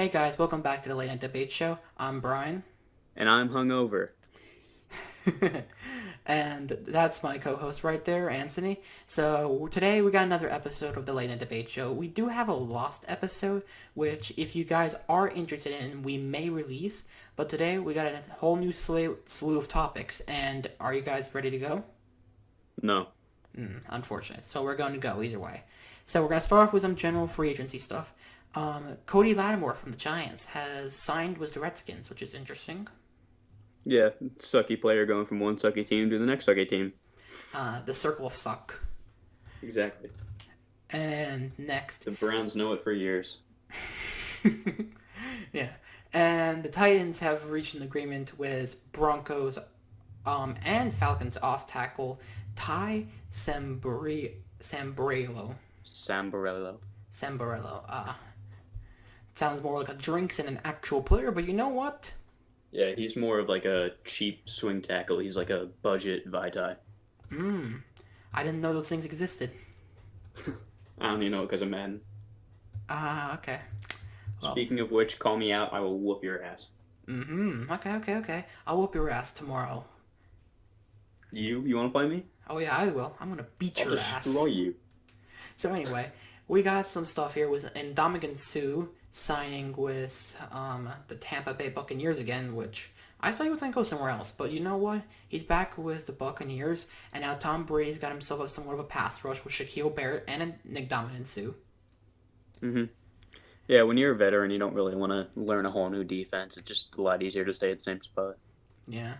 Hey guys, welcome back to the Late Night Debate Show. I'm Brian. And I'm hungover. And that's my co-host right there, Anthony. So today we got another episode of the Late Night Debate Show. We do have a lost episode, which if you guys are interested in, we may release. But today we got a whole new slew of topics. And are you guys ready to go? No. Unfortunate. So we're going to go either way. So we're going to start off with some general free agency stuff. Cody Lattimore from the Giants has signed with the Redskins, which is interesting. Yeah, sucky player going from one sucky team to the next sucky team. The circle of suck. Exactly. And next, The Browns know it for years. yeah. And the Titans have reached an agreement with Broncos and Falcons off tackle Ty Samborello. Samborello. Samborello. Sounds more like a drinks than an actual player, but you know what? Yeah, he's more of like a cheap swing tackle. He's like a budget Vitae. I didn't know those things existed. I don't even know because of Madden. Okay. Well, Speaking of which, call me out. I will whoop your ass. okay. I'll whoop your ass tomorrow. You want to play me? Oh yeah, I will. I'm gonna beat I'll your ass. destroy you. So anyway, we got some stuff here with Ndamukong Suh signing with the Tampa Bay Buccaneers again, which I thought he was going to go somewhere else. But you know what? He's back with the Buccaneers, and now Tom Brady's got himself somewhat of a pass rush with Shaquille Barrett and Ndamukong Suh. Yeah, when you're a veteran, you don't really want to learn a whole new defense. It's just a lot easier to stay at the same spot. Yeah.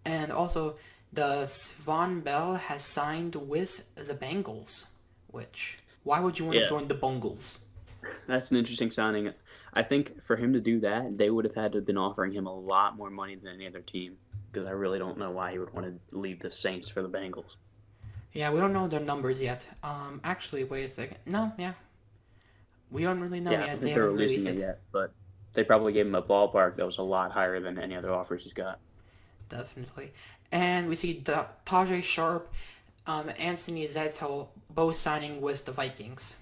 And also, the Von Bell has signed with the Bengals, which, why would you want to Yeah, join the Bungles? that's an interesting signing. I think for him to do that, they would have had to have been offering him a lot more money than any other team. Because I really don't know why he would want to leave the Saints for the Bengals. Yeah, we don't know their numbers yet. Actually, wait a second. No, yeah. We don't really know Yeah, I yet. don't They think they're haven't releasing released it it. yet, but they probably gave him a ballpark that was a lot higher than any other offers he's got. Definitely. And we see Tajay Sharp, Anthony Zettel both signing with the Vikings.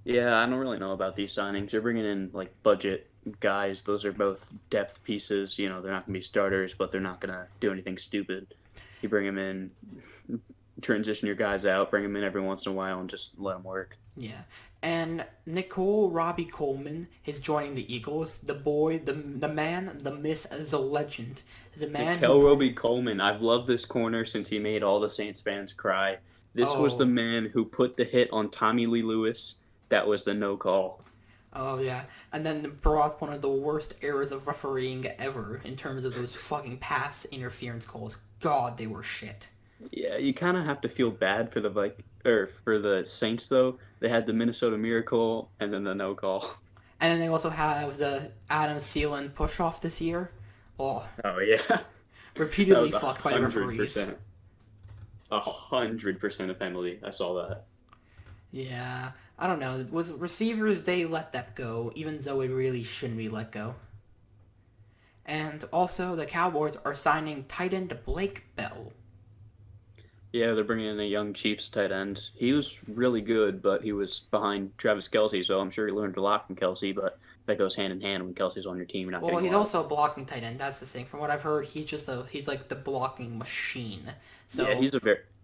Yeah, I don't really know about these signings. They're bringing in like budget guys. Those are both depth pieces. They're not going to be starters, but they're not going to do anything stupid. You bring them in, transition your guys out, bring them in every once in a while, and just let them work. Yeah. And Nicole Robbie Coleman is joining the Eagles. The boy, the man, the myth, the legend. The man who Kel brought... Roby Coleman, I've loved this corner since he made all the Saints fans cry. This was the Oh, man who put the hit on Tommy Lee Lewis. That was the no call. oh yeah. And then brought one of the worst eras of refereeing ever in terms of those fucking pass interference calls. God, they were shit. Yeah, you kind of have to feel bad for the or for the Saints though. They had the Minnesota Miracle and then the no call. And then they also have the Adam Thielen push off this year. Oh, Oh yeah, that repeatedly was a fucked by the hundred referees. percent, 100% a penalty. I saw that. Yeah, I don't know. With receivers, they let that go, even though it really shouldn't be let go. And also, the Cowboys are signing tight end Blake Bell. Yeah, they're bringing in a young Chiefs tight end. He was really good, but he was behind Travis Kelsey, so I'm sure he learned a lot from Kelsey. But that goes hand in hand when Kelsey's on your team. You're not Well, getting a he's lot. also a blocking tight end. That's the thing. From what I've heard, he's like the blocking machine. Yeah, So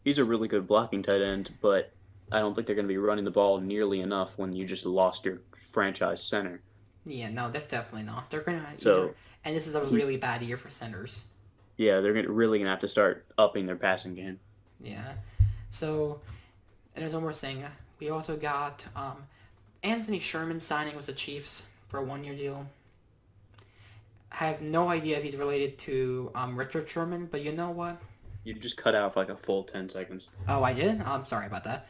he's a really good blocking tight end, but I don't think they're going to be running the ball nearly enough when you just lost your franchise center. yeah, no, they're definitely not. They're gonna either, So and this is a he, really bad year for centers. yeah, they're really going to have to start upping their passing game. Yeah. So, and there's one more thing. We also got Anthony Sherman signing with the Chiefs for a 1 year deal. I have no idea if he's related to Richard Sherman, but you know what? You just cut out for like a full 10 seconds. Oh, I did. I'm sorry about that.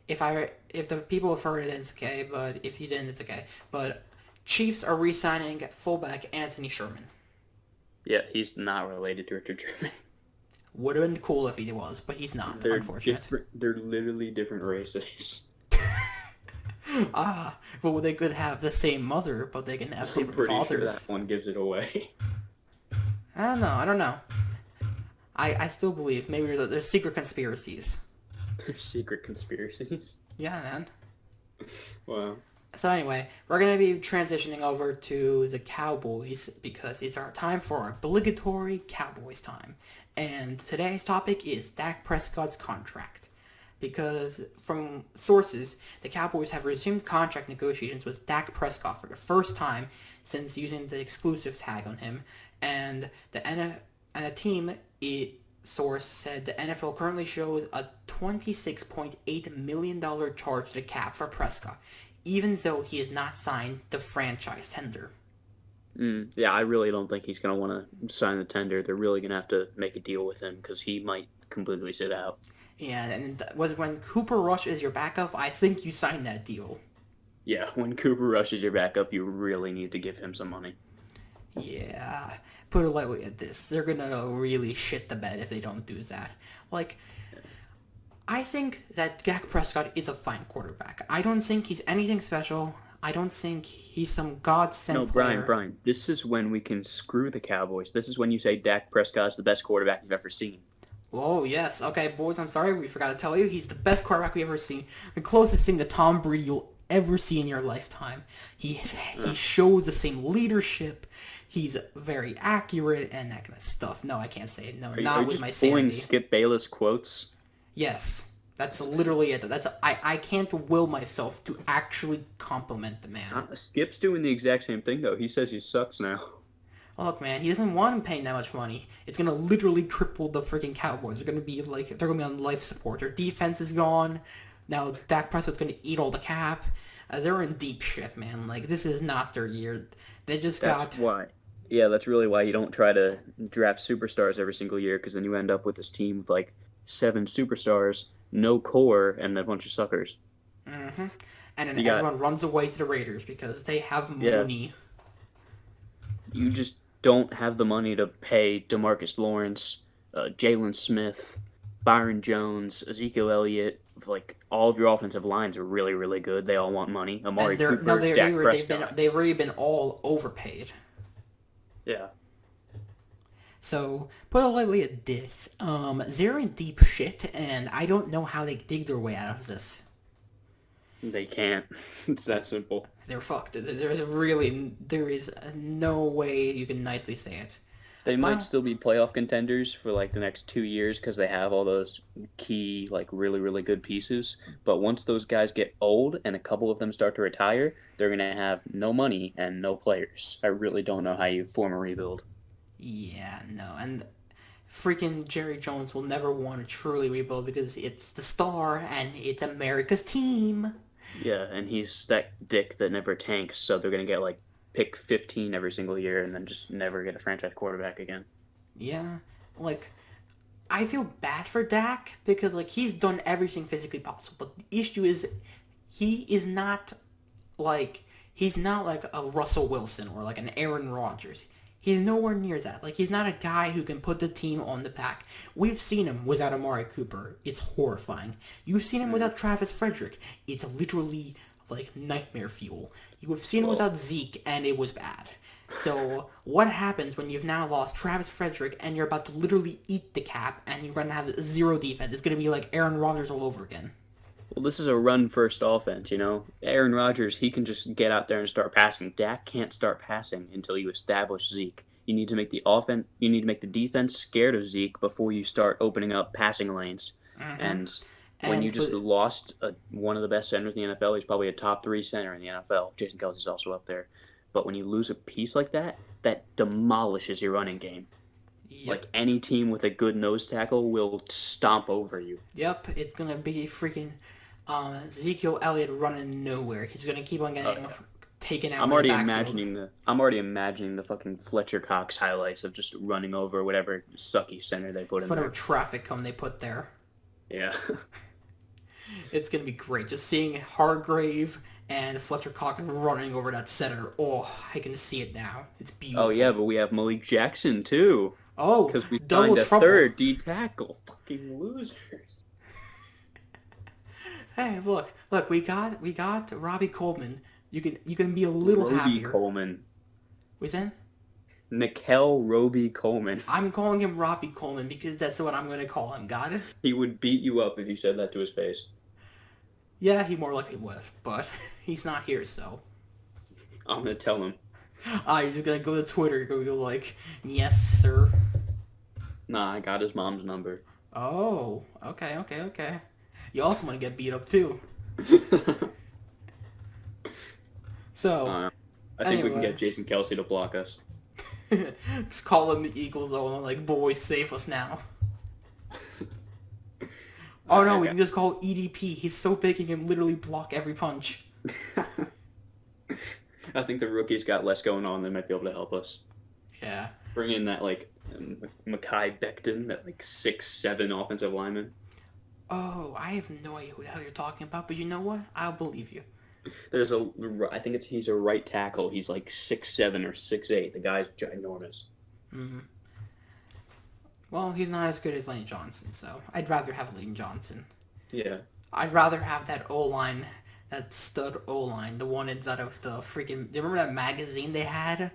If the people have heard it, it's okay. But if you didn't, it's okay. But Chiefs are re-signing fullback Anthony Sherman. Yeah, he's not related to Richard Sherman. Would have been cool if he was, but he's not. They're Unfortunate. different. They're literally different races. But they could have the same mother, but they can have I'm different pretty sure that fathers. one gives it away. I don't know. I still believe maybe there's secret conspiracies. They're secret conspiracies. Yeah, man. Wow. So anyway, we're gonna be transitioning over to the Cowboys because it's our time for our obligatory Cowboys time. And today's topic is Dak Prescott's contract. Because from sources, the Cowboys have resumed contract negotiations with Dak Prescott for the first time since using the exclusive tag on him, and the team source said the NFL currently shows a $26.8 million charge to the cap for Prescott, even though he has not signed the franchise tender. Yeah, I really don't think he's going to want to sign the tender. They're really going to have to make a deal with him because he might completely sit out. Yeah, and when Cooper Rush is your backup, I think you sign that deal. Yeah, when Cooper Rush is your backup, you really need to give him some money. Yeah, put it lightly at this. They're gonna really shit the bed if they don't do that. Like, I think that Dak Prescott is a fine quarterback. I don't think he's anything special. I don't think he's some godsend No, player. Brian, this is when we can screw the Cowboys. This is when you say Dak Prescott is the best quarterback you've ever seen. Oh, yes. Okay, boys, I'm sorry. We forgot to tell you. He's the best quarterback we've ever seen. The closest thing to Tom Brady you'll ever see in your lifetime. He shows the same leadership. He's very accurate and that kind of stuff. No, I can't say it. No, Are not you with my just pulling sanity. Skip Bayless quotes? Yes. That's literally it. I can't will myself to actually compliment the man. Skip's doing the exact same thing, though. He says he sucks now. Look, man, he doesn't want him paying that much money. It's gonna literally cripple the freaking Cowboys. They're gonna be on life support. Their defense is gone. Now Dak Prescott's gonna eat all the cap. They're in deep shit, man. Like, this is not their year. They just That's got. why. Yeah, that's really why you don't try to draft superstars every single year, because then you end up with this team with like 7 superstars, no core, and a bunch of suckers. Mm-hmm. And then You got everyone runs away to the Raiders because they have yeah. money. You just don't have the money to pay DeMarcus Lawrence, Jalen Smith, Byron Jones, Ezekiel Elliott. Like all of your offensive lines are really, really good. They all want money. And Amari Cooper, Dak Prescott. they've already been all overpaid. Yeah, So, put it lightly at this, they're in deep shit, and I don't know how they dig their way out of this. they can't. It's that simple. They're fucked. There is no way you can nicely say it. They might Well, still be playoff contenders for like the next 2 years because they have all those key, like really, really good pieces. But once those guys get old and a couple of them start to retire, they're gonna have no money and no players. I really don't know how you form a rebuild. yeah, no, and freaking Jerry Jones will never want to truly rebuild because it's the star and it's America's team. Yeah, and he's that dick that never tanks, so they're gonna get like pick 15 every single year and then just never get a franchise quarterback again. Yeah, like, I feel bad for Dak because, like, he's done everything physically possible, but the issue is he is not like he's not like a Russell Wilson or like an Aaron Rodgers. He's nowhere near that. Like, he's not a guy who can put the team on the back. We've seen him without Amari Cooper. It's horrifying. You've seen him without Travis Frederick. It's literally like nightmare fuel. You've seen him Well, without Zeke, and it was bad. So, what happens when you've now lost Travis Frederick and you're about to literally eat the cap and you're going to have zero defense? It's going to be like Aaron Rodgers all over again. well, this is a run first offense, you know. Aaron Rodgers, he can just get out there and start passing. Dak can't start passing until you establish Zeke. You need to make the offense, you need to make the defense scared of Zeke before you start opening up passing lanes. Mm-hmm. And when you And just but lost one of the best centers in the NFL, he's probably a top 3 center in the NFL. Jason Kelsey's also up there. But when you lose a piece like that, that demolishes your running game. yep, Like any team with a good nose tackle will stomp over you. yep, it's going to be freaking Ezekiel Elliott running nowhere. He's going to keep on Oh getting yeah. taken out I'm in the already backfield. imagining the fucking Fletcher Cox highlights of just running over whatever sucky center they put It's in whatever there. traffic cone they put there. Yeah. It's going to be great. Just seeing Hargrave and Fletcher Cox running over that center. Oh, I can see it now. It's Oh yeah, beautiful. but we have Malik Jackson too, Oh, because we double signed a trouble. third D tackle. Fucking losers. Hey, look, we got Robbie Coleman. You can be a little Roby happier. Coleman. What's that? Nickel Roby Coleman. I'm calling him Robbie Coleman because that's what I'm gonna call him. Got it? He would beat you up if you said that to his face. Yeah, he more likely would, but he's not here, so. I'm gonna tell him. You're just gonna go to Twitter, go like, yes, sir. Nah, I got his mom's number. Oh, okay, okay, okay. You also want to get beat up too. So, uh, I think we can anyway, get Jason Kelsey to block us. just call in the Eagles though, and like, boys, save us now. Oh no, we Okay. can just call EDP. He's so big he can literally block every punch. I think the rookies got less going on. They might be able to help us. Yeah. Bring in that like Mekhi Becton, that like 6'7" offensive lineman. Oh, I have no idea who the hell you're talking about, but you know what? I'll believe you. I think he's a right tackle. He's like 6'7" or 6'8". The guy's ginormous. Well, he's not as good as Lane Johnson, so I'd rather have Lane Johnson. Yeah. I'd rather have that O-line, that stud O-line, the one inside of the freaking... Do you remember that magazine they had?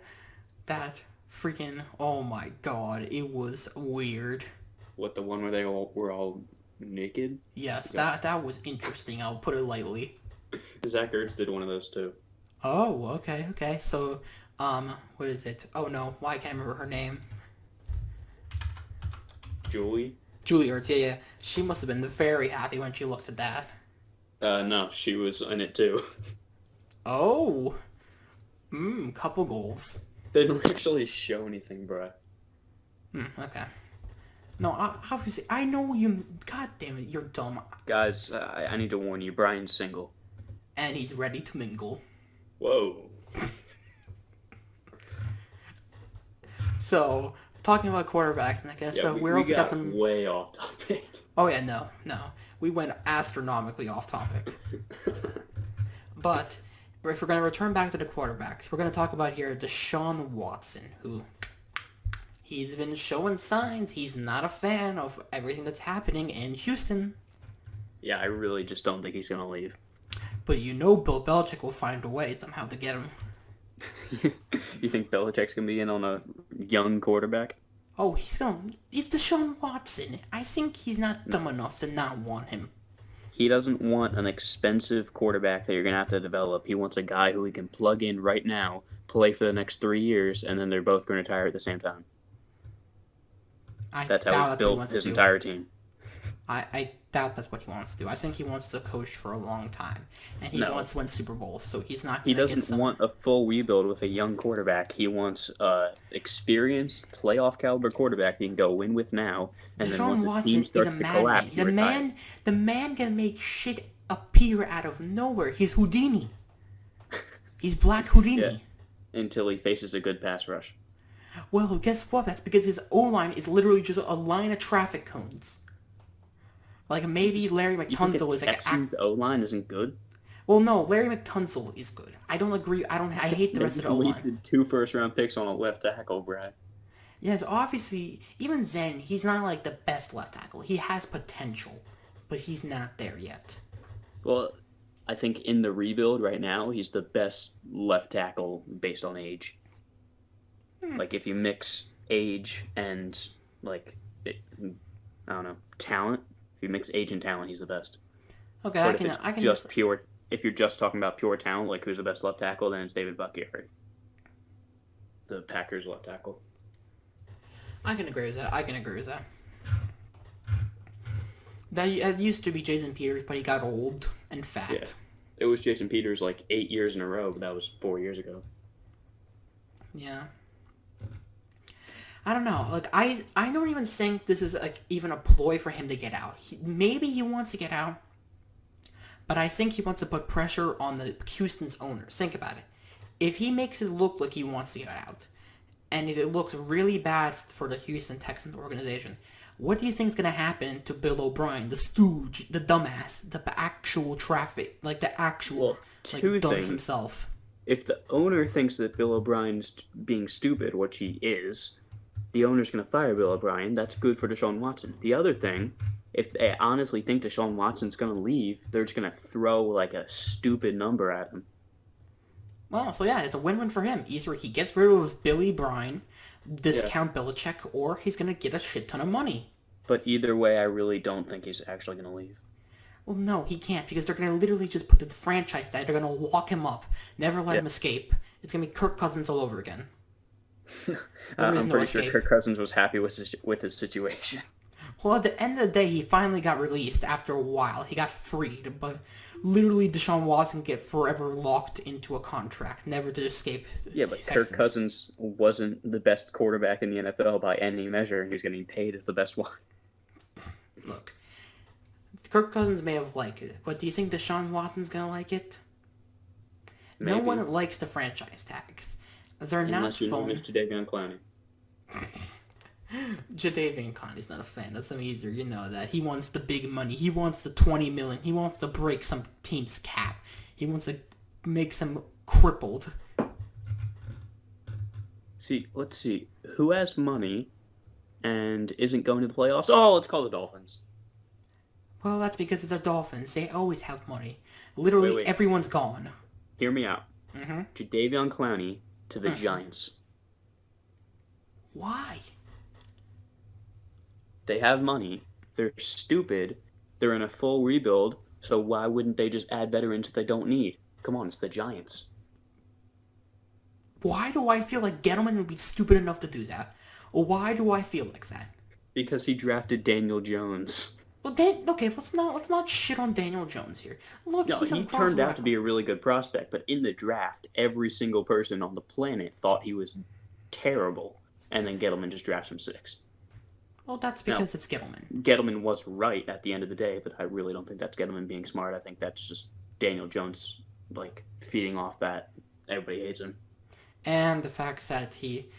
That freaking... Oh my god, it was weird. What, the one where they all were all naked? Yes, Yeah. that was interesting, I'll put it lightly. Zach Ertz did one of those too. Oh, okay, okay. So, what is it? Oh no, why can't I remember her name? Julie? Julie Ertz, yeah, yeah. She must have been very happy when she looked at that. No, she was in it too. Oh, couple goals. They don't actually show anything, bruh. Okay. No, obviously, I know you. God damn it, you're dumb. Guys, I need to warn you, Brian's single. And he's ready to mingle. Whoa. So, talking about quarterbacks, and I guess Yeah, we're we also got got some. way off topic. Oh yeah, no, no, we went astronomically off topic. But if we're gonna return back to the quarterbacks, we're gonna talk about here Deshaun Watson, who he's been showing signs he's not a fan of everything that's happening in Houston. Yeah, I really just don't think he's gonna leave. But you know Bill Belichick will find a way somehow to get him. You think Belichick's gonna be in on a young quarterback? Oh, it's Deshaun Watson. I think he's not dumb enough to not want him. He doesn't want an expensive quarterback that you're gonna have to develop. He wants a guy who he can plug in right now, play for the next 3 years, and then they're both going to retire at the same time. I That's how doubt he's that's what he built wants his to do. entire team. I doubt that's what he wants to do. I think he wants to coach for a long time, and he No. wants to win Super Bowls. So he's not He gonna get doesn't some. want a full rebuild with a young quarterback. He wants a experienced playoff caliber quarterback that he can go win with now, and then Deshaun once his Watson team is a starts to madman. collapse, he retires. The man can make shit appear out of nowhere. He's Houdini. He's Black Houdini. Yeah. Until he faces a good pass rush. Well, guess what? That's because his O-line is literally just a line of traffic cones. Like maybe Larry You think McTunzel the is like Texans O-line isn't good? well, no, Larry McTunzel is good. I don't agree. I hate the rest of the O-line. Wasted 2 first-round picks on a left tackle, Brad. Yes, obviously, even Zen, he's not like the best left tackle. He has potential, but he's not there yet. Well, I think in the rebuild right now, he's the best left tackle based on age. Like if you mix age and like I don't know, talent. If you mix age and talent, he's the best. Okay, But if it's I can just pure, if you're just talking about pure talent, like who's the best left tackle, then it's David Bakhtiari, the Packers left tackle. I can agree with that. I can agree with that. That used to be Jason Peters, but he got old and fat. Yeah, it was Jason Peters like 8 years in a row, but that was 4 years ago. Yeah. I don't know. Like I don't even think this is like even a ploy for him to get out. Maybe he wants to get out, but I think he wants to put pressure on the Houston's owners. Think about it. If he makes it look like he wants to get out, and it looks really bad for the Houston Texans organization, what do you think is going to happen to Bill O'Brien, the stooge, the dumbass, the actual traffic, like the actual Well, two dunce things. himself? If the owner thinks that Bill O'Brien's being stupid, which he is, the owner's going to fire Bill O'Brien. That's good for Deshaun Watson. The other thing, if they honestly think Deshaun Watson's going to leave, they're just going to throw like a stupid number at him. Well, so yeah, it's a win-win for him. Either he gets rid of Billy Bryan, discount Belichick, or he's going to get a shit ton of money. But either way, I really don't think he's actually going to leave. Well, no, he can't because they're gonna literally just put the franchise tag. They're gonna lock him up, never let Yeah. him escape. It's gonna be Kirk Cousins all over again. There is I'm no pretty sure escape. Kirk Cousins was happy with his situation. Well, at the end of the day, he finally got released after a while. He got freed, but literally Deshaun Watson get forever locked into a contract, never to escape Yeah, the but Kirk Texans. Cousins wasn't the best quarterback in the NFL by any measure, and he was getting paid as the best one. Look, Kirk Cousins may have liked it, but do you think Deshaun Watson's gonna like it? No Maybe. one likes the franchise tags. They're not Unless you know fun. Mr. Davion Clowney. Jadavian Clowney's not a fan. That's some easier. You know that. He wants the big money. He wants the 20 million. He wants to break some team's cap. He wants to make some crippled. See, let's see. Who has money and isn't going to the playoffs? Oh, let's call the Dolphins. Well, that's because it's the Dolphins. They always have money. Literally, Wait. everyone's gone. Hear me out. Mm-hmm. Jadavion Clowney to the Giants. Why? They have money. They're stupid. They're in a full rebuild. So why wouldn't they just add veterans they don't need? Come on, it's the Giants. Why do I feel like Gettleman would be stupid enough to do that? Or why do I feel like that? Because he drafted Daniel Jones. Well, okay, let's not shit on Daniel Jones here. Look, No, he's a he turned out to crosswalk. be a really good prospect, but in the draft, every single person on the planet thought he was terrible, and then Gettleman just drafts him 6. Well, that's because it's Gettleman. Gettleman was right at the end of the day, but I really don't think that's Gettleman being smart. I think that's just Daniel Jones, feeding off that. Everybody hates him. And the fact that he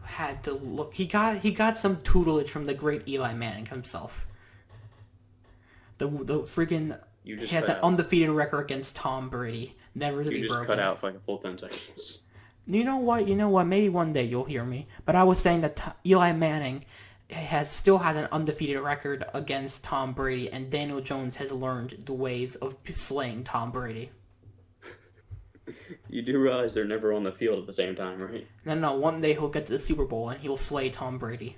had to look, he got some tutelage from the great Eli Manning himself. The freaking You he just has cut an out. undefeated record against Tom Brady, never to You be just broken. cut out for a full 10 seconds. You know what? Maybe one day you'll hear me. But I was saying that Eli Manning still has an undefeated record against Tom Brady, and Daniel Jones has learned the ways of slaying Tom Brady. You do realize they're never on the field at the same time, right? No, one day he'll get to the Super Bowl and he'll slay Tom Brady.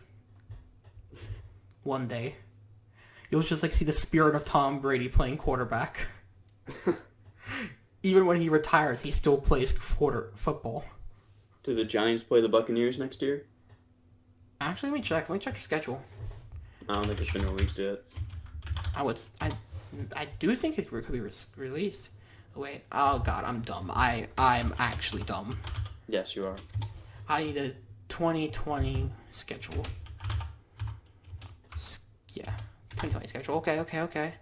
One day. You'll just see the spirit of Tom Brady playing quarterback. Even when he retires, he still plays football. Do the Giants play the Buccaneers next year? Actually, let me check. Let me check your schedule. I don't think it's been released yet. I do think it could be released. Wait. Oh God, I'm dumb. I'm actually dumb. Yes, you are. I need a 2020 schedule. Yeah, 2020 schedule. Okay. Okay,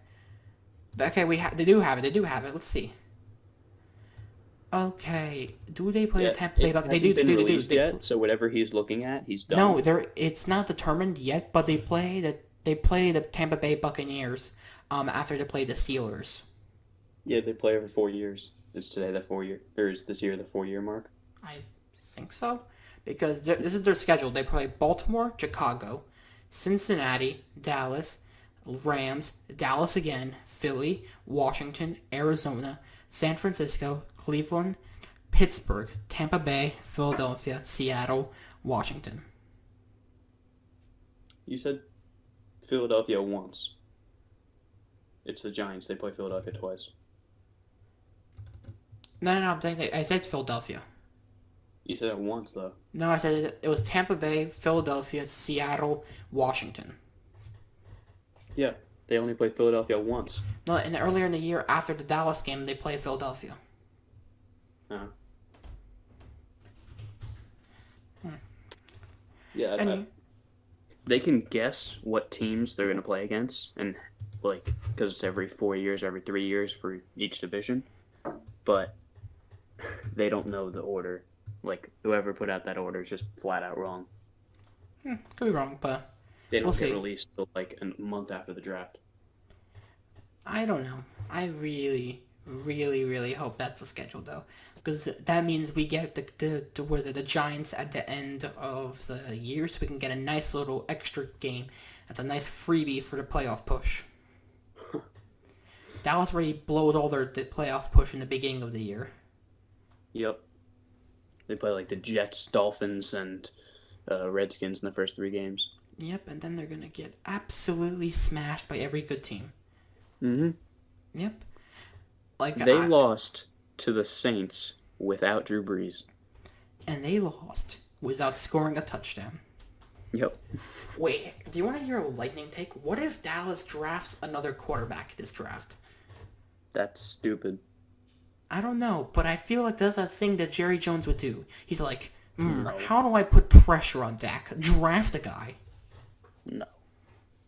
they do have it. Let's see. Okay, do they play the Tampa Bay Buccaneers? It hasn't been released yet, so whatever he's looking at, he's done. No, it's not determined yet, but they play the Tampa Bay Buccaneers after they play the Steelers. Yeah, they play every 4 years. Is today the 4 year, or is this year the 4 year mark? I think so, because this is their schedule. They play Baltimore, Chicago, Cincinnati, Dallas, Rams, Dallas again, Philly, Washington, Arizona, San Francisco, Cleveland, Pittsburgh, Tampa Bay, Philadelphia, Seattle, Washington. You said Philadelphia once. It's the Giants. They play Philadelphia twice. No, I said Philadelphia. You said it once, though. No, I said it was Tampa Bay, Philadelphia, Seattle, Washington. Yeah, they only play Philadelphia once. No, and earlier in the year, after the Dallas game, they played Philadelphia. Uh-huh. Yeah, And they can guess what teams they're going to play against, and because it's every 4 years, every 3 years for each division, but they don't know the order. Whoever put out that order is just flat out wrong. could be wrong, but They don't We'll get see. released till a month after the draft. I don't know. I really, really, really hope that's the schedule, though, because that means we get the Giants at the end of the year, so we can get a nice little extra game. That's a nice freebie for the playoff push. Dallas already blows all the playoff push in the beginning of the year. Yep. They play the Jets, Dolphins, and Redskins in the first 3 games. Yep, and then they're gonna get absolutely smashed by every good team. Mm-hmm. Yep. Like They lost to the Saints without Drew Brees. and they lost without scoring a touchdown. Yep. Wait, do you want to hear a lightning take? What if Dallas drafts another quarterback this draft? That's stupid. I don't know, but I feel like that's that thing that Jerry Jones would do. He's like, No. how do I put pressure on Dak? Draft a guy. No.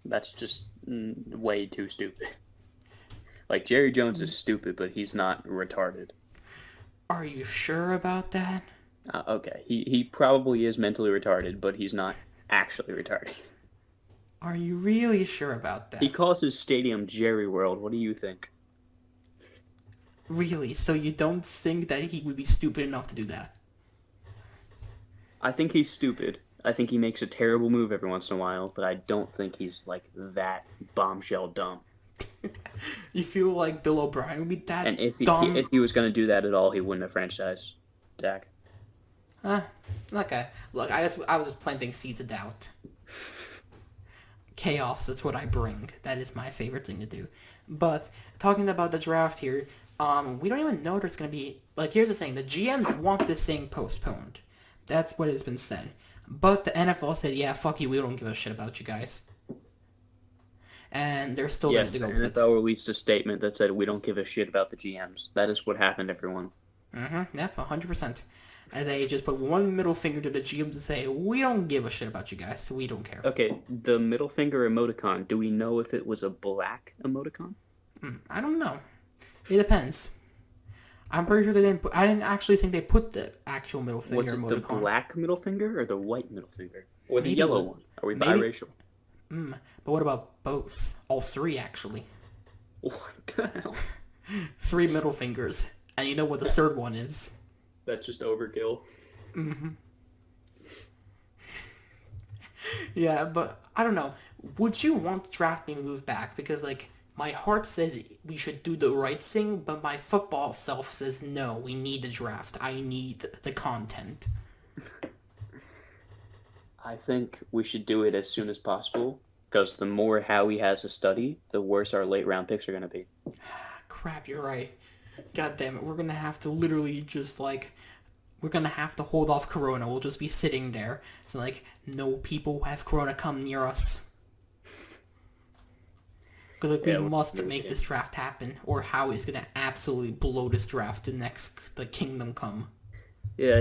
That's just way too stupid. Like, Jerry Jones is stupid, but he's not retarded. Are you sure about that? Okay, he probably is mentally retarded, but he's not actually retarded. Are you really sure about that? He calls his stadium Jerry World. What do you think? Really? So you don't think that he would be stupid enough to do that? I think he's stupid. I think he makes a terrible move every once in a while, but I don't think he's like that bombshell dumb. You feel like Bill O'Brien would be that And if dumb? he was going to do that at all, he wouldn't have franchised Dak. Okay. Look, I was just planting seeds of doubt. Chaos, that's what I bring. That is my favorite thing to do. But talking about the draft here, we don't even know there's gonna be like. Here's the thing: the GMs want this thing postponed. That's what has been said. But the NFL said, "Yeah, fuck you. We don't give a shit about you guys." And they're still Yes, going to the go with it. NFL released a statement that said, we don't give a shit about the GMs. That is what happened, everyone. Yep, 100%. And they just put one middle finger to the GM to say, we don't give a shit about you guys, so we don't care. Okay, the middle finger emoticon, do we know if it was a black emoticon? I don't know. It depends. I'm pretty sure they didn't I didn't actually think they put the actual middle finger Was it emoticon. the black middle finger or the white middle finger? Or the Maybe yellow it was- one? Are we maybe- biracial? But what about both? All three, actually. What the hell? 3 middle fingers. And you know what the third one is. That's just overkill. Yeah, but I don't know. Would you want the draft being moved back? Because, like, my heart says we should do the right thing, but my football self says, no, we need the draft. I need the content. I think we should do it as soon as possible, because the more Howie has to study, the worse our late round picks are going to be. Crap, you're right. God damn it, we're gonna have to literally just, like, we're gonna have to hold off Corona. We'll just be sitting there. So, like, no people who have Corona come near us. Because, like, Yeah, we must we make can. this draft happen, or Howie's gonna absolutely blow this draft to the kingdom come. Yeah,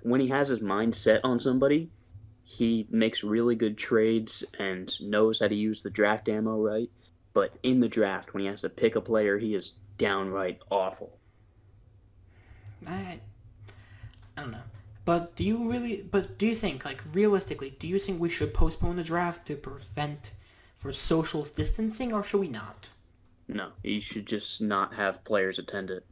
when he has his mind set on somebody, he makes really good trades and knows how to use the draft ammo right. But in the draft, when he has to pick a player, he is downright awful. I don't know. But do you think, like, realistically, do you think we should postpone the draft to prevent for social distancing, or should we not? No, he should just not have players attend it.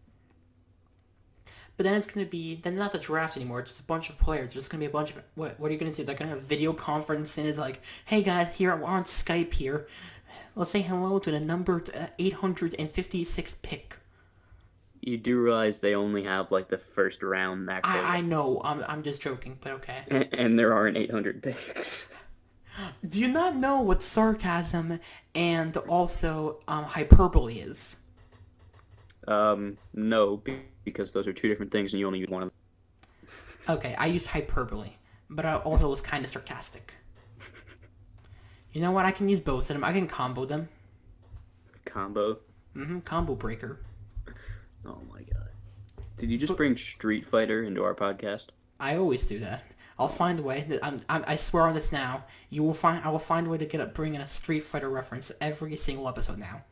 But then it's gonna be then not the draft anymore. It's just a bunch of players. There's just gonna be a bunch of what are you gonna do? They're gonna have video conference and it's like, hey guys, here we're on Skype here. Let's say hello to the number 856 pick. You do realize they only have like the first round that I know. I'm just joking, but okay. and there aren't 800 picks. Do you not know what sarcasm and also hyperbole is? No, because those are two different things and you only use one of them. Okay, I used hyperbole, but I also was kind of sarcastic. You know what? I can use both of them. I can combo them. Combo. Combo breaker. Oh my god. Did you just bring Street Fighter into our podcast? I always do that. I'll find a way. I swear on this now. I will find a way to bring in a Street Fighter reference every single episode now.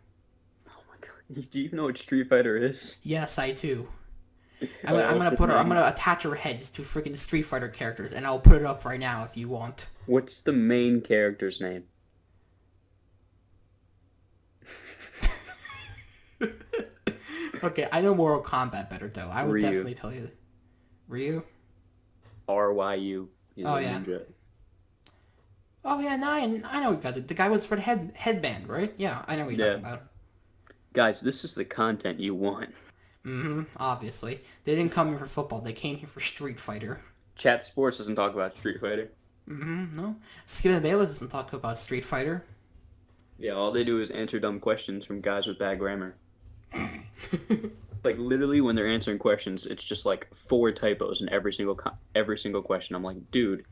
Oh my god. Do you even know what Street Fighter is? Yes, I do. I'm gonna attach her heads to freaking Street Fighter characters, and I'll put it up right now if you want. What's the main character's name? Okay, I know Mortal Kombat better though. I would Ryu. definitely tell you. Ryu? RYU. He's Oh, a yeah. ninja. Oh yeah, no, I know what you got. The guy was for the headband, right? Yeah, I know what you're talking about. Guys, this is the content you want. Obviously. They didn't come here for football, they came here for Street Fighter. Chat Sports doesn't talk about Street Fighter. No. Skip and Bayless doesn't talk about Street Fighter. Yeah, all they do is answer dumb questions from guys with bad grammar. Like literally, when they're answering questions, it's just like 4 typos in every single question. I'm like, dude,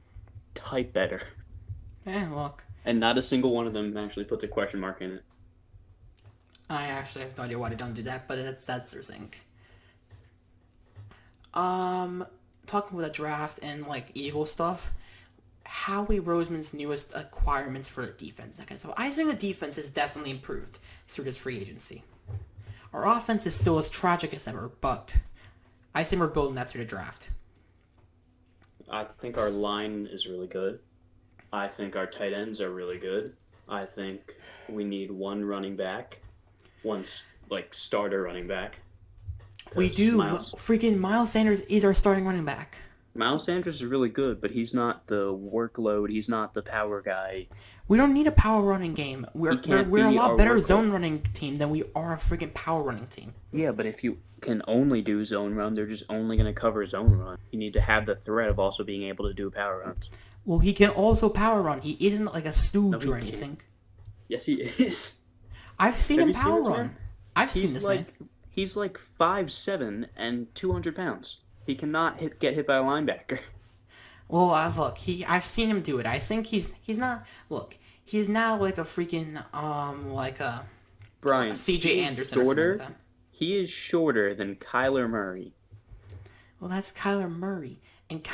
type better. Look, And not a single one of them actually puts a question mark in it. I actually have no idea why they don't do that, but that's their thing. Talking with a draft and like Eagle stuff, Howie Roseman's newest acquirements for the defense. Okay, so I think the defense has definitely improved through this free agency. Our offense is still as tragic as ever, but I think we're building that through the draft. I think our line is really good. I think our tight ends are really good. I think we need one running back, one like starter running back. We do. Freaking Miles Sanders is our starting running back. Miles Sanders is really good, but he's not the workload. He's not the power guy. We don't need a power running game. We're a lot better zone running team than we are a freaking power running team. Yeah, but if you can only do zone run, they're just only going to cover zone run. You need to have the threat of also being able to do power runs. Well, he can also power run. He isn't like a stooge or anything. Yes, he is. I've seen him power run. I've seen this man. He's like 5'7" and 200 pounds. He cannot get hit by a linebacker. Well, look, I've seen him do it. I think he's not. Look, he's now like a freaking like a Brian C.J. Anderson. Shorter. Or something like that. He is shorter than Kyler Murray. Well, that's Kyler Murray, and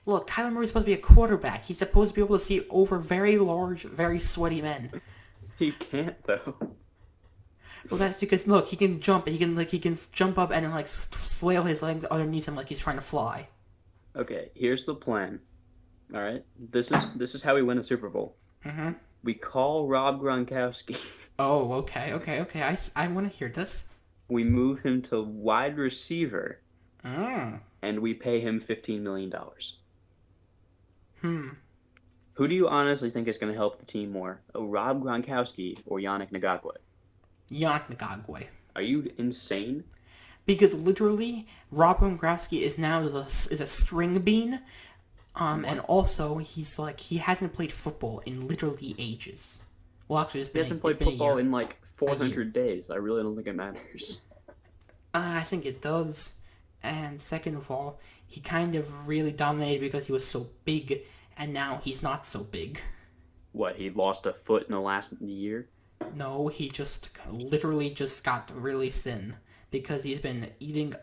look, Kyler Murray's supposed to be a quarterback. He's supposed to be able to see over very large, very sweaty men. He can't though. Well, that's because look, he can jump, and he can jump up and like flail his legs underneath him like he's trying to fly. Okay, here's the plan. All right, this is how we win a Super Bowl. Mm-hmm. We call Rob Gronkowski. Oh, okay. I want to hear this. We move him to wide receiver. Mm. And we pay him $15 million. Hmm. Who do you honestly think is going to help the team more, Rob Gronkowski or Yannick Ngakoue? Yannick Ngakoue. Are you insane? Because literally, Rob Gronkowski is now is a string bean, and also he hasn't played football in literally ages. Well, actually, he hasn't played football in like 400 days. I really don't think it matters. I think it does. And second of all, he kind of really dominated because he was so big, and now he's not so big. What, he lost a foot in the last year? No, he just literally just got really thin because he's been eating,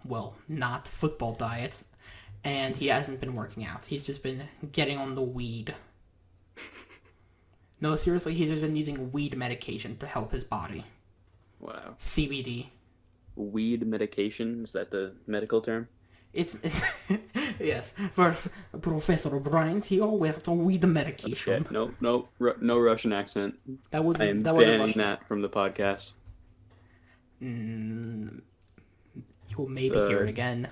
well, not football diet, and he hasn't been working out. He's just been getting on the weed. No, seriously, he's just been using weed medication to help his body. Wow. CBD. Weed medication? Is that the medical term? It's yes. For Professor Bryant, he always a weed medication. Okay. No Russian accent. I am banning that from the podcast. You'll maybe hear it again.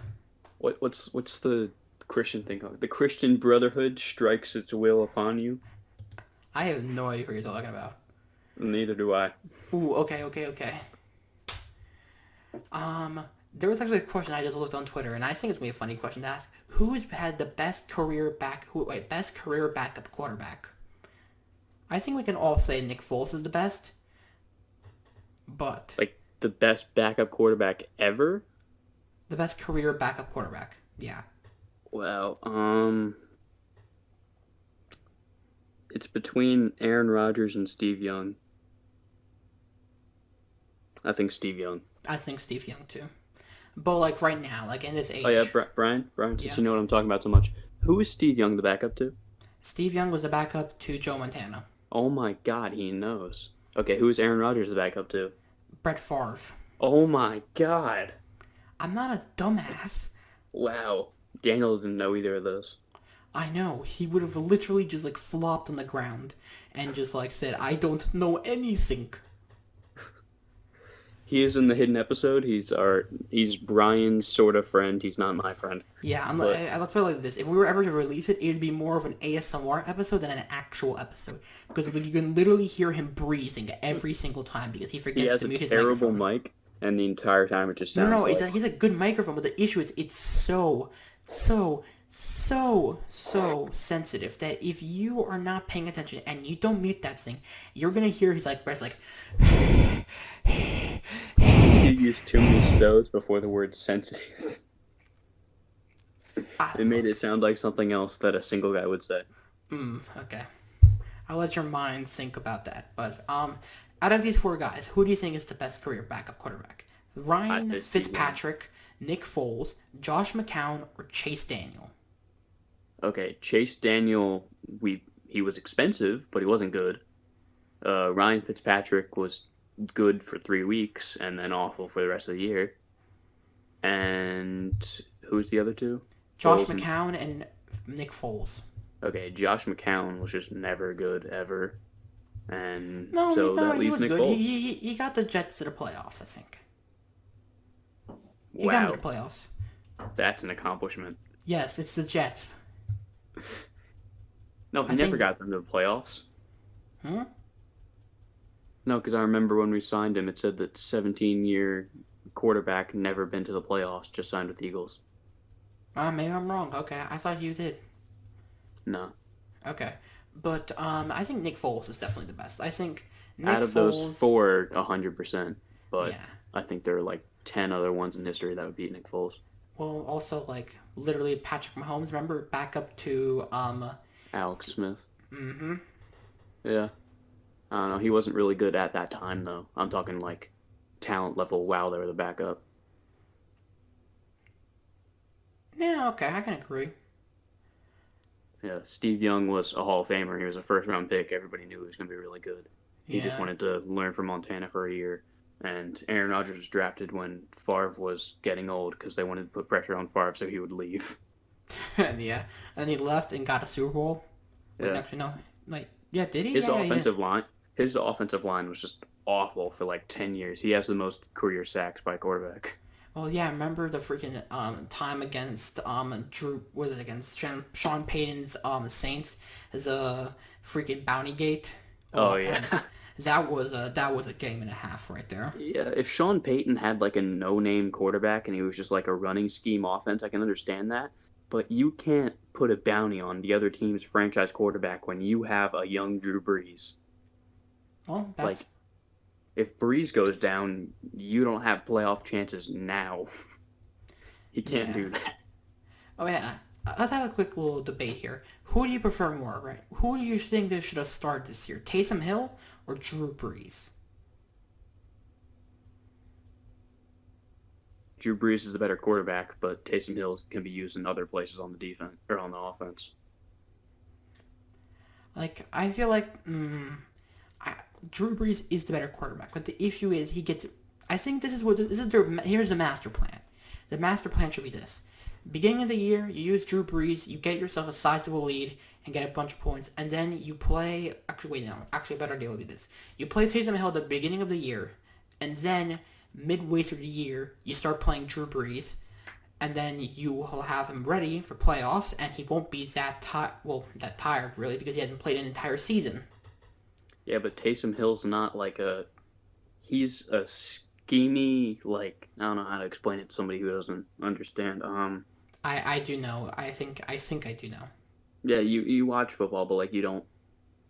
What's the Christian thing called? The Christian Brotherhood strikes its will upon you. I have no idea what you're talking about. Neither do I. Ooh, okay. There was actually a question I just looked on Twitter, and I think it's gonna be a funny question to ask. Who's had the best career backup quarterback? I think we can all say Nick Foles is the best, but like the best backup quarterback ever. The best career backup quarterback, yeah. Well, it's between Aaron Rodgers and Steve Young. I think Steve Young. I think Steve Young too. But like right now, like in this age. Oh yeah, Brian, since you know what I'm talking about so much, who is Steve Young the backup to? Steve Young was the backup to Joe Montana. Oh my God, he knows. Okay, who is Aaron Rodgers the backup to? Brett Favre. Oh my God. I'm not a dumbass. Wow, Daniel didn't know either of those. I know. He would have literally just like flopped on the ground and just like said, "I don't know anything." He is in the hidden episode. He's Brian's sort of friend. He's not my friend. Yeah, let's put it like this. If we were ever to release it, it would be more of an ASMR episode than an actual episode. Because you can literally hear him breathing every single time because he forgets to mute his microphone. He has a terrible mic, and the entire time it just sounds No, he's a good microphone, but the issue is it's so so sensitive that if you are not paying attention and you don't mute that thing, you're gonna hear his like breath like. I think you used too many so's before the word sensitive. It made it sound like something else that a single guy would say. Okay. I'll let your mind think about that. But out of these four guys, who do you think is the best career backup quarterback? I Ryan say Steve Young. Fitzpatrick, Nick Foles, Josh McCown, or Chase Daniel? Okay, Chase Daniel, he was expensive, but he wasn't good. Ryan Fitzpatrick was good for 3 weeks and then awful for the rest of the year. And who's the other two? Josh Foles and McCown and Nick Foles. okay, Josh McCown was just never good ever, and No, so no, that he leaves was Nick good. Foles. He got the Jets to the playoffs, I think. He got them Wow, to the playoffs. that's an accomplishment. Yes, it's the Jets. No, he I never think. got them to the playoffs. Hmm? No, because I remember when we signed him, it said that 17-year quarterback never been to the playoffs, just signed with the Eagles. Maybe I'm wrong. Okay, I thought you did. No, Okay, but I think Nick Foles is definitely the best. I think Nick out of those Foles. four, 100%. But Yeah. I think there are like 10 other ones in history that would beat Nick Foles. Well, also like literally Patrick Mahomes. Remember back up to Alex Smith. Yeah. I don't know. He wasn't really good at that time, though. I'm talking like talent level while they were the backup. Yeah, okay, I can agree. Yeah, Steve Young was a Hall of Famer. He was a first round pick. Everybody knew he was going to be really good. He just Yeah. wanted to learn from Montana for a year. And Aaron Rodgers was drafted when Favre was getting old because they wanted to put pressure on Favre so he would leave. Yeah. And he left and got a Super Bowl. Wait, Yeah. actually no. Like yeah, did he? His Yeah, yeah. offensive line, his offensive line was just awful for like 10 years. He has the most career sacks by quarterback. Well, yeah. Remember the freaking time against Drew was it against Sean Payton's Saints as a freaking bounty gate. Oh Oh, yeah. and that was a game and a half right there. Yeah, if Sean Payton had like a no-name quarterback and he was just like a running scheme offense, I can understand that. But you can't put a bounty on the other team's franchise quarterback when you have a young Drew Brees. Well, Like, that's if Brees goes down, you don't have playoff chances now. He can't yeah. do that. Oh yeah. Let's have a quick little debate here. Who do you prefer more, right? Who do you think they should have started this year? Taysom Hill or Drew Brees? Drew Brees is the better quarterback, but Taysom Hill can be used in other places on the defense or on the offense. Like, I feel like I, Drew Brees is the better quarterback, but the issue is he gets. I think this is their. Here's the master plan. The master plan should be this: beginning of the year, you use Drew Brees, you get yourself a sizable lead and get a bunch of points, and then you play. Actually, wait, no. Actually, a better deal would be this: you play Taysom Hill at the beginning of the year, and then midway through the year, you start playing Drew Brees, and then you will have him ready for playoffs, and he won't be that tired really because he hasn't played an entire season. Yeah, but Taysom Hill's not like a. He's a schemy, like, I don't know how to explain it to somebody who doesn't understand. I do know. I think I do know. Yeah, you watch football, but like you don't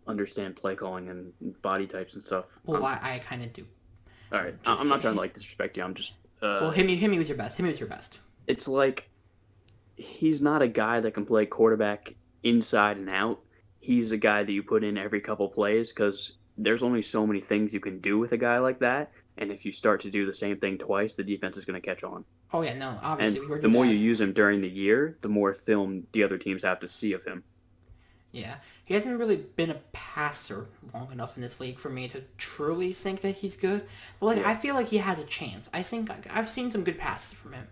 understand play calling and body types and stuff. Well, I kind of do. All right, I'm not trying to like disrespect you. I'm just Well, hit me with your best. Hit me with your best. it's like he's not a guy that can play quarterback inside and out. He's a guy that you put in every couple plays because there's only so many things you can do with a guy like that. And if you start to do the same thing twice, the defense is going to catch on. Oh yeah, no. Obviously, And we were the doing more you that. use him during the year, the more film the other teams have to see of him. Yeah, he hasn't really been a passer long enough in this league for me to truly think that he's good. But like, Yeah. I feel like he has a chance. I think I've seen some good passes from him,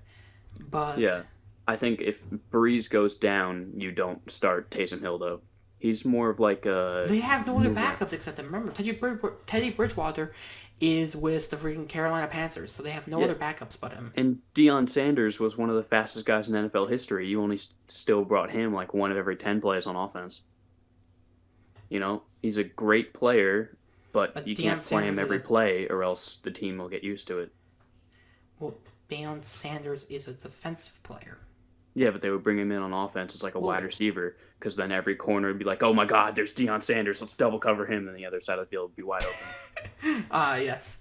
but Yeah. I think if Breeze goes down, you don't start Taysom Hill, though. He's more of like a they have no other move around. backups except him. Remember, Teddy Bridgewater is with the freaking Carolina Panthers, so they have no Yeah. other backups but him. And Deion Sanders was one of the fastest guys in NFL history. You only still brought him like one of every 10 plays on offense. You know, he's a great player, but But you Deion can't play him Sanders is every a play or else the team will get used to it. well, Deion Sanders is a defensive player. Yeah, but they would bring him in on offense as like a wide Well, receiver because then every corner would be like, oh my God, there's Deion Sanders. Let's double cover him. And the other side of the field would be wide open. yes.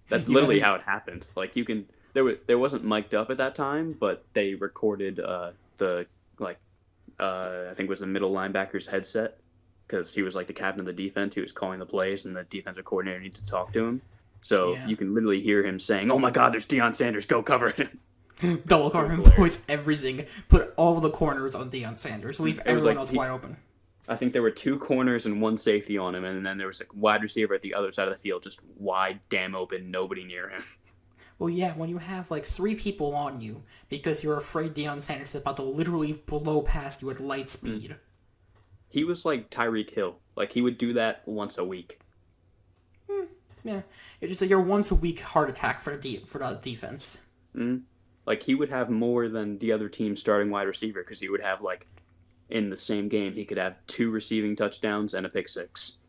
That's You literally gotta. how it happened. Like you can, there wasn't mic'd up at that time, but they recorded the like I think it was the middle linebacker's headset because he was like the captain of the defense. He was calling the plays, and the defensive coordinator needed to talk to him. So Yeah. you can literally hear him saying, "Oh my God, there's Deion Sanders. Go cover him." Double It cover was him, hilarious. boys, everything. Put all the corners on Deion Sanders. Leave It was everyone like else wide open. I think there were two corners and one safety on him, and then there was a wide receiver at the other side of the field, just wide, damn open, nobody near him. Well, yeah, when you have like three people on you because you're afraid Deion Sanders is about to literally blow past you at light speed. He was like Tyreek Hill. Like he would do that once a week. Yeah, it's just like your once a week heart attack for the defense. Like he would have more than the other team's starting wide receiver because he would have like in the same game he could have 2 receiving touchdowns and a pick six.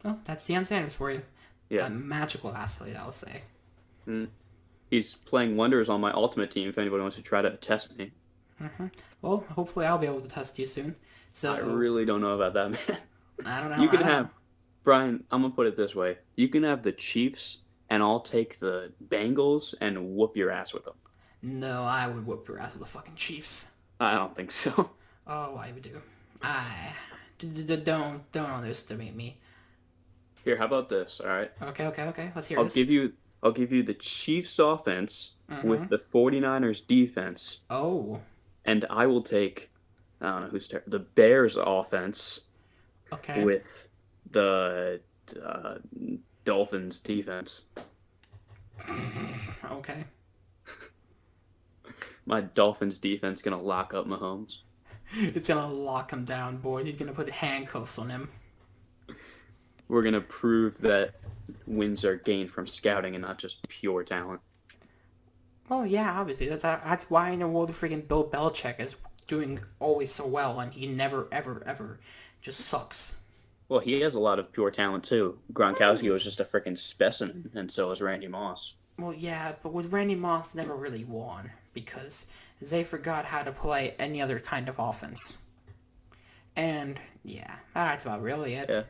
Well, that's Deion Sanders for you. Yeah, A magical athlete, I'll say. he's playing wonders on my ultimate team. If anybody wants to try to test me, Well, hopefully I'll be able to test you soon. So I really don't know about that, man. I don't know. You can I don't have know. Brian. I'm gonna put it this way: you can have the Chiefs, and I'll take the Bengals and whoop your ass with them. No, I would whoop your ass with the fucking Chiefs. I don't think so. Oh, I would do. I don't underestimate me. Here, how about this? All right, Okay. Let's hear I'll this. give you I'll give you the Chiefs offense with the 49ers defense, Oh, and I will take I don't know the Bears offense okay. with the uh, Dolphins defense. Okay. My Dolphins defense gonna lock up Mahomes. It's gonna lock him down, boys. He's gonna put handcuffs on him. We're gonna prove that wins are gained from scouting and not just pure talent. Well, yeah, obviously. That's why in the world of freaking Bill Belichick is doing always so well, and he never, ever just sucks. Well, he has a lot of pure talent too. Gronkowski was just a freaking specimen, and so is Randy Moss. Well, yeah, but with Randy Moss, never really won because they forgot how to play any other kind of offense. And yeah, that's about really it. Yeah.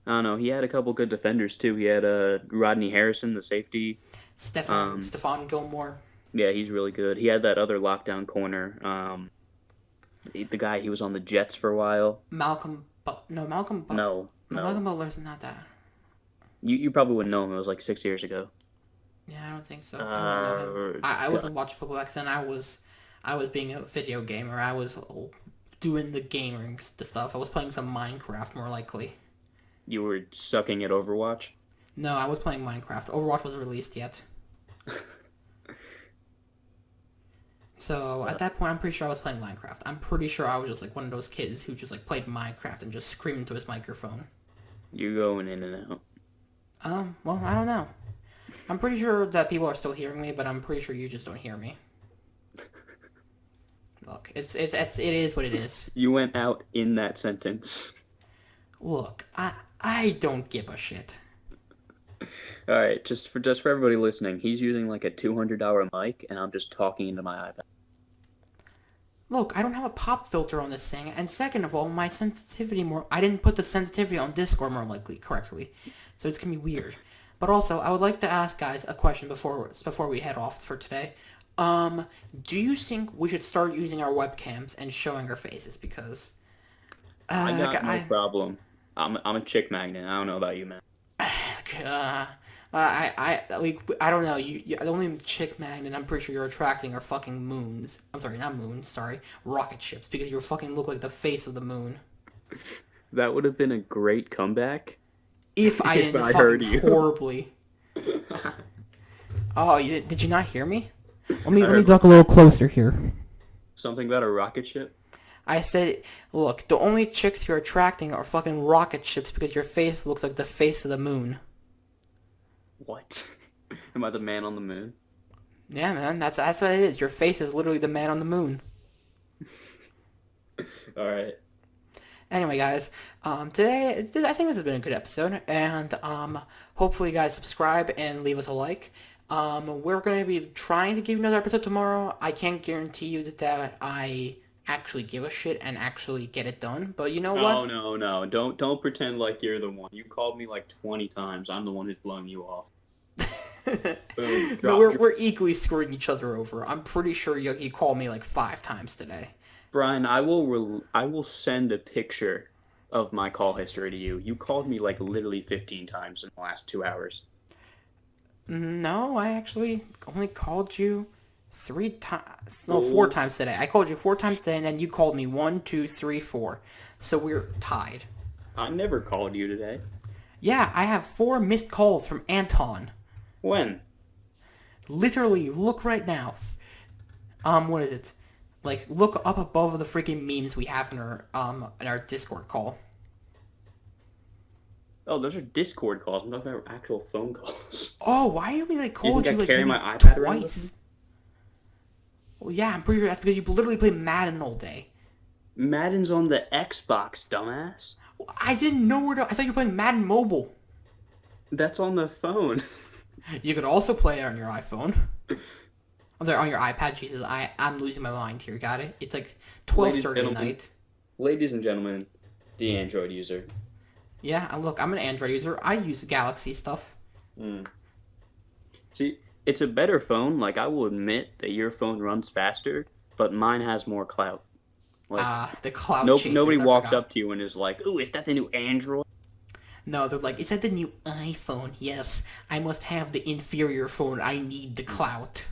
I don't know. He had a couple good defenders too. He had Rodney Harrison, the safety. Stephon Gilmore. Yeah, he's really good. He had that other lockdown corner. The guy he was on the Jets for a while. Malcolm No, Malcolm no. Butler's not that. You probably wouldn't know him. It was like 6 years ago. Yeah, I don't think so. I wouldn't know him. I wasn't God. watching football back then. I was being a video gamer. I was doing the gaming stuff. I was playing some Minecraft more likely. You were sucking at Overwatch. No, I was playing Minecraft. Overwatch wasn't released yet. So at that point, I'm pretty sure I was playing Minecraft. I'm pretty sure I was just like one of those kids who just like played Minecraft and just screamed into his microphone. You're going in and out. Well, I don't know. I'm pretty sure that people are still hearing me, but I'm pretty sure you just don't hear me. Look, it is what it is. You went out in that sentence. Look, I don't give a shit. All right, just for everybody listening, he's using like a $200 mic, and I'm just talking into my iPad. Look, I don't have a pop filter on this thing, and second of all, my sensitivity I didn't put the sensitivity on Discord more likely correctly, so it's gonna be weird. But also, I would like to ask guys a question before we head off for today. Do you think we should start using our webcams and showing our faces? Because I got no problem. I'm a chick magnet. I don't know about you, man. I don't know. You the only chick magnet I'm pretty sure you're attracting are fucking moons. I'm sorry, not moons. Sorry, rocket ships. Because you fucking look like the face of the moon. That would have been a great comeback. If I didn't I fucking heard you. horribly. Oh, did you not hear me? Let me talk a little closer here. Something about a rocket ship? I said, look, the only chicks you're attracting are fucking rocket ships because your face looks like the face of the moon. What? Am I the man on the moon? Yeah, man, that's what it is. Your face is literally the man on the moon. All right. Anyway, guys, today I think this has been a good episode, and hopefully you guys subscribe and leave us a like. We're gonna be trying to give you another episode tomorrow. I can't guarantee you that I actually give a shit and actually get it done. But you know No, what? no, no. Don't pretend like you're the one. You called me like 20 times. I'm the one who's blowing you off. Boom. No, Drop. we're equally screwing each other over. I'm pretty sure you called me like 5 times today. Brian, I will send a picture of my call history to you. You called me like literally 15 times in the last 2 hours. No, I actually only called you 3 times. No, four Oh, times today. I called you 4 times today, and then you called me one, two, three, four. So we're tied. I never called you today. Yeah, I have 4 missed calls from Anton. When? Literally, look right now. What is it? Like, look up above the freaking memes we have in our Discord call. Oh, those are Discord calls. I'm talking about actual phone calls. Oh, why did we like You called think you I like carry maybe my iPad around with me? twice? Well, yeah, I'm pretty sure that's because you literally play Madden all day. Madden's on the Xbox, dumbass. I didn't know where to. I thought you were playing Madden Mobile. That's on the phone. You could also play it on your iPhone. I'm sorry, on your iPad. Jesus, I'm losing my mind here. Got it? It's like Ladies and 12:30 at gentlemen, night. ladies and gentlemen, the Android user. Yeah, look, I'm an Android user. I use Galaxy stuff. Mm. See, it's a better phone. Like, I will admit that your phone runs faster, but mine has more clout. Like, The cloud nope, chasers. nobody I walks forgot. up to you and is like, "Ooh, is that the new Android?" No, they're like, is that the new iPhone? Yes, I must have the inferior phone. I need the clout.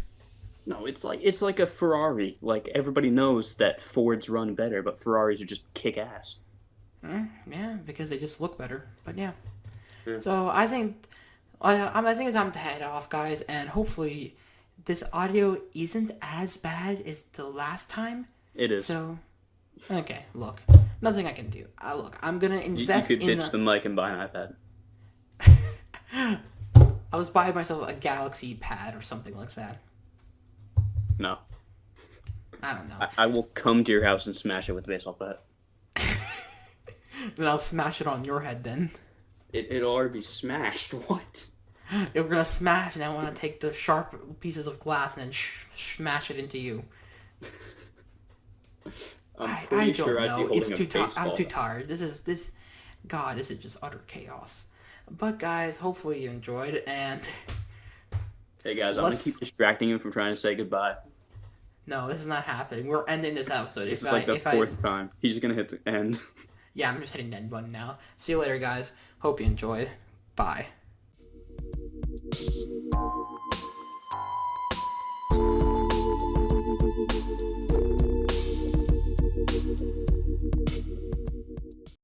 No, it's like a Ferrari. Like, everybody knows that Fords run better, but Ferraris are just kick ass. Yeah, because they just look better. But yeah. Yeah. So I think it's time to head off, guys, and hopefully this audio isn't as bad as the last time. It is. So, okay, look, nothing I can do. Look, I'm gonna You invest could in ditch the mic and buy an iPad. I was buying myself a Galaxy Pad or something like that. No. I don't know. I will come to your house and smash it with a baseball bat. Then I'll smash it on your head. Then It'll already be smashed. What? we're gonna smash, and I want to take the sharp pieces of glass and then smash it into you. I'm I pretty don't sure I'd be know. holding It's a too baseball I'm too bat. tired. God, this is just utter chaos. But guys, hopefully you enjoyed, and Hey guys, I'm gonna let's. keep distracting him from trying to say goodbye. No, this is not happening. We're ending this episode. This is like the fourth time. He's just gonna hit the end. Yeah, I'm just hitting the end button now. See you later, guys. Hope you enjoyed. Bye.